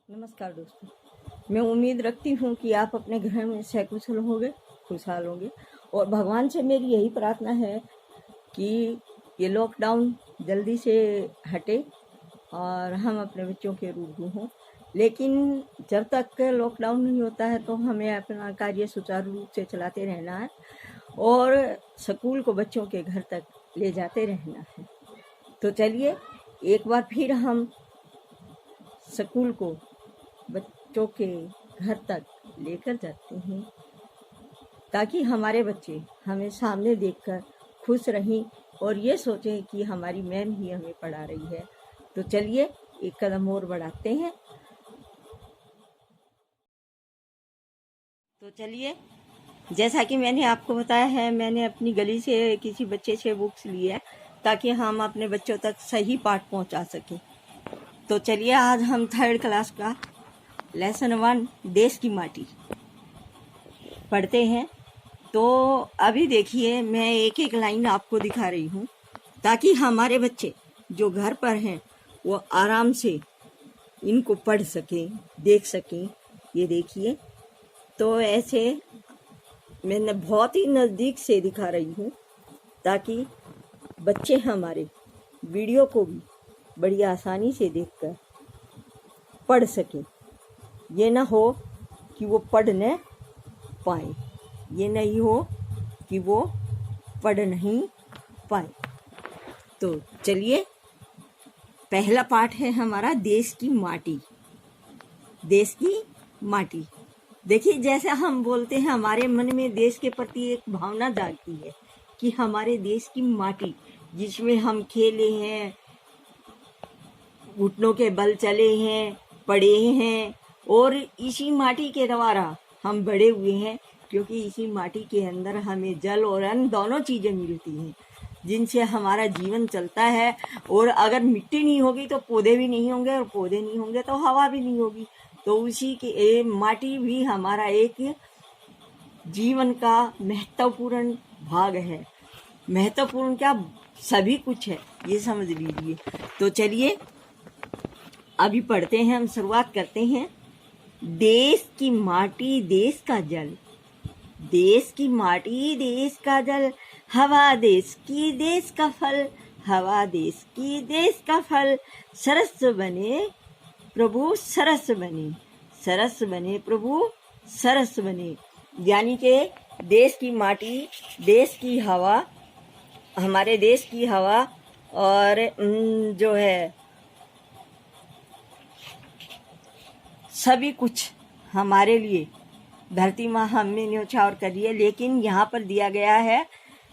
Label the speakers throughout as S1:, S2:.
S1: नमस्कार दोस्तों, मैं उम्मीद रखती हूँ कि आप अपने घर में सकुशल होंगे, खुशहाल होंगे। और भगवान से मेरी यही प्रार्थना है कि ये लॉकडाउन जल्दी से हटे और हम अपने बच्चों के रूबरू हों। लेकिन जब तक लॉकडाउन नहीं होता है तो हमें अपना कार्य सुचारू रूप से चलाते रहना है और स्कूल को बच्चों के घर तक ले जाते रहना है। तो चलिए एक बार फिर हम स्कूल को बच्चों के घर तक लेकर जाते हैं ताकि हमारे बच्चे हमें सामने देखकर खुश रहें और ये सोचें कि हमारी मैम ही हमें पढ़ा रही है। तो चलिए एक कदम और बढ़ाते हैं। तो चलिए, जैसा कि मैंने आपको बताया है, मैंने अपनी गली से किसी बच्चे से बुक्स ली है ताकि हम अपने बच्चों तक सही पाठ पहुंचा सकें। तो चलिए आज हम 3rd क्लास का लेसन 1 देश की माटी पढ़ते हैं। तो अभी देखिए मैं एक एक लाइन आपको दिखा रही हूँ ताकि हमारे बच्चे जो घर पर हैं वो आराम से इनको पढ़ सकें, देख सकें। ये देखिए, तो ऐसे मैंने बहुत ही नज़दीक से दिखा रही हूँ ताकि बच्चे हमारे वीडियो को भी बड़ी आसानी से देखकर पढ़ सकें। ये ना हो कि वो पढ़ न पाए, ये नहीं हो कि वो पढ़ नहीं पाए। तो चलिए, पहला पाठ है हमारा देश की माटी। देश की माटी, देखिए जैसे हम बोलते हैं हमारे मन में देश के प्रति एक भावना जागती है कि हमारे देश की माटी जिसमें हम खेले हैं, घुटनों के बल चले हैं, पढ़े हैं और इसी माटी के द्वारा हम बड़े हुए हैं, क्योंकि इसी माटी के अंदर हमें जल और अन्न दोनों चीज़ें मिलती हैं जिनसे हमारा जीवन चलता है। और अगर मिट्टी नहीं होगी तो पौधे भी नहीं होंगे और पौधे नहीं होंगे तो हवा भी नहीं होगी। तो उसी के माटी भी हमारा एक जीवन का महत्वपूर्ण भाग है। महत्वपूर्ण क्या, सभी कुछ है, ये समझ लीजिए। तो चलिए अभी पढ़ते हैं, हम शुरुआत करते हैं। देश की माटी देश का जल, देश की माटी देश का जल, हवा देश की देश का फल, हवा देश की देश का फल, सरस बने प्रभु सरस बने, सरस बने प्रभु सरस बने। यानी कि देश की माटी, देश की हवा, हमारे देश की हवा और जो है सभी कुछ हमारे लिए धरती माँ हमें न्योछावर करी है। लेकिन यहाँ पर दिया गया है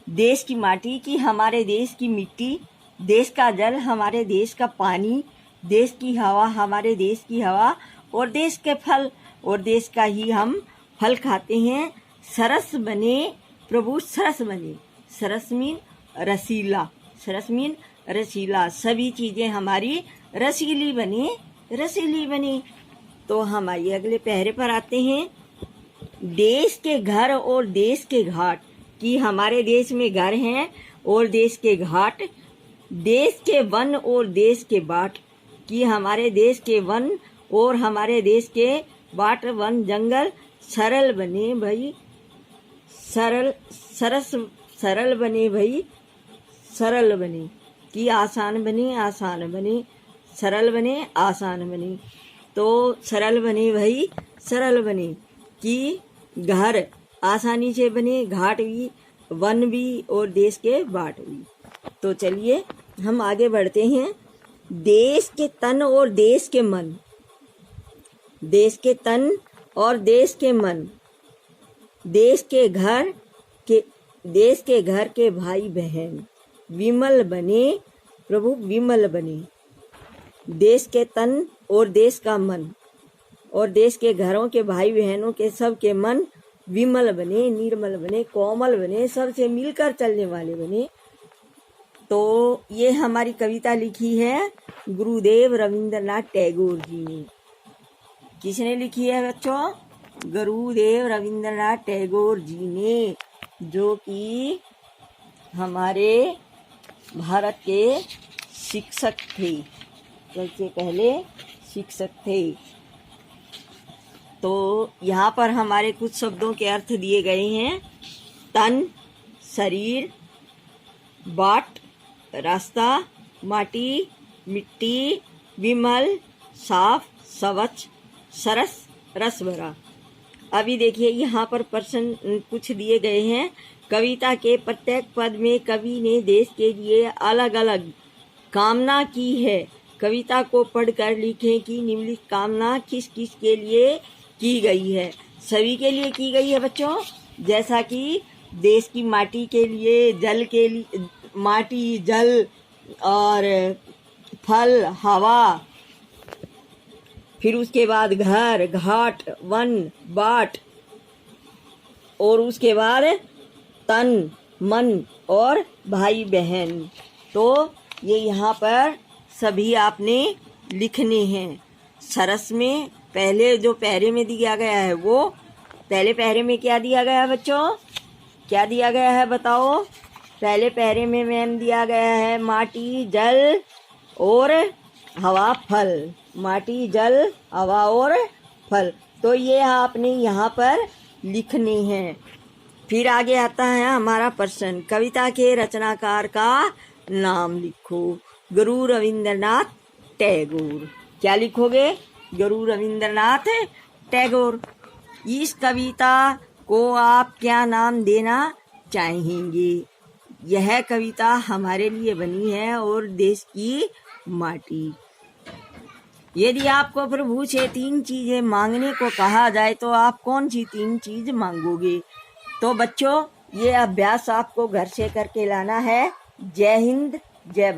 S1: देश की माटी की, हमारे देश की मिट्टी, देश का जल, हमारे देश का पानी, देश की हवा, हमारे देश की हवा और देश के फल, और देश का ही हम फल खाते हैं। सरस बने प्रभु सरस बने, सरस मीन रसीला, सरस मीन रसीला, सभी चीज़ें हमारी रसीली बने, रसीली बने। तो हम आइए अगले पहरे पर आते हैं। देश के घर और देश के घाट, कि हमारे देश में घर हैं और देश के घाट, देश के वन और देश के बाट, कि हमारे देश के वन और हमारे देश के बाट, वन जंगल, सरल बने भाई सरल, सरस सरल बने भाई सरल बने, कि आसान बने आसान बने, सरल बने आसान बने। तो सरल बने भाई सरल बने, कि घर आसानी से बने, घाट भी, वन भी और देश के बाट भी। तो चलिए हम आगे बढ़ते हैं। देश के तन और देश के मन, देश के तन और देश के मन, देश के घर के भाई बहन, विमल बने प्रभु विमल बने। देश के तन और देश का मन और देश के घरों के भाई बहनों के सब के मन विमल बने, निर्मल बने, कोमल बने, सबसे मिलकर चलने वाले बने। तो ये हमारी कविता लिखी है गुरुदेव रविंद्रनाथ टैगोर जी ने। किसने लिखी है बच्चों? गुरुदेव रविंद्रनाथ टैगोर जी ने, जो कि हमारे भारत के शिक्षक थे, सबसे पहले शिक्षक थे। तो यहाँ पर हमारे कुछ शब्दों के अर्थ दिए गए हैं। तन, शरीर, बाट, रास्ता, माटी, मिट्टी, विमल, साफ, स्वच्छ, सरस, रस भरा। अभी देखिए यहाँ पर प्रश्न कुछ दिए गए हैं। कविता के प्रत्येक पद में कवि ने देश के लिए अलग अलग कामना की है। कविता को पढ़कर लिखें कि निम्नलिखित कामना किस किस के लिए की गई है। सभी के लिए की गई है बच्चों, जैसा कि देश की माटी के लिए, जल के लिए, माटी, जल और फल, हवा, फिर उसके बाद घर, घाट, वन, बाट, और उसके बाद तन, मन और भाई बहन। तो ये यहाँ पर सभी आपने लिखने हैं। सरस में पहले जो पैरे में दिया गया है, वो पहले पैरे में क्या दिया गया है बच्चों, क्या दिया गया है बताओ। पहले पैरे में मैम दिया गया है माटी, जल और हवा, फल। माटी, जल, हवा और फल। तो ये आपने यहाँ पर लिखने हैं। फिर आगे आता है हमारा प्रश्न। कविता के रचनाकार का नाम लिखो। गुरु रविंद्रनाथ टैगोर। क्या लिखोगे? गुरु रविंद्रनाथ टैगोर। इस कविता को आप क्या नाम देना चाहेंगे? यह कविता हमारे लिए बनी है और देश की माटी। यदि आपको प्रभु से 3 चीजें मांगने को कहा जाए तो आप कौन सी 3 चीज मांगोगे? तो बच्चों, ये अभ्यास आपको घर से करके लाना है। जय हिंद, जय भारत।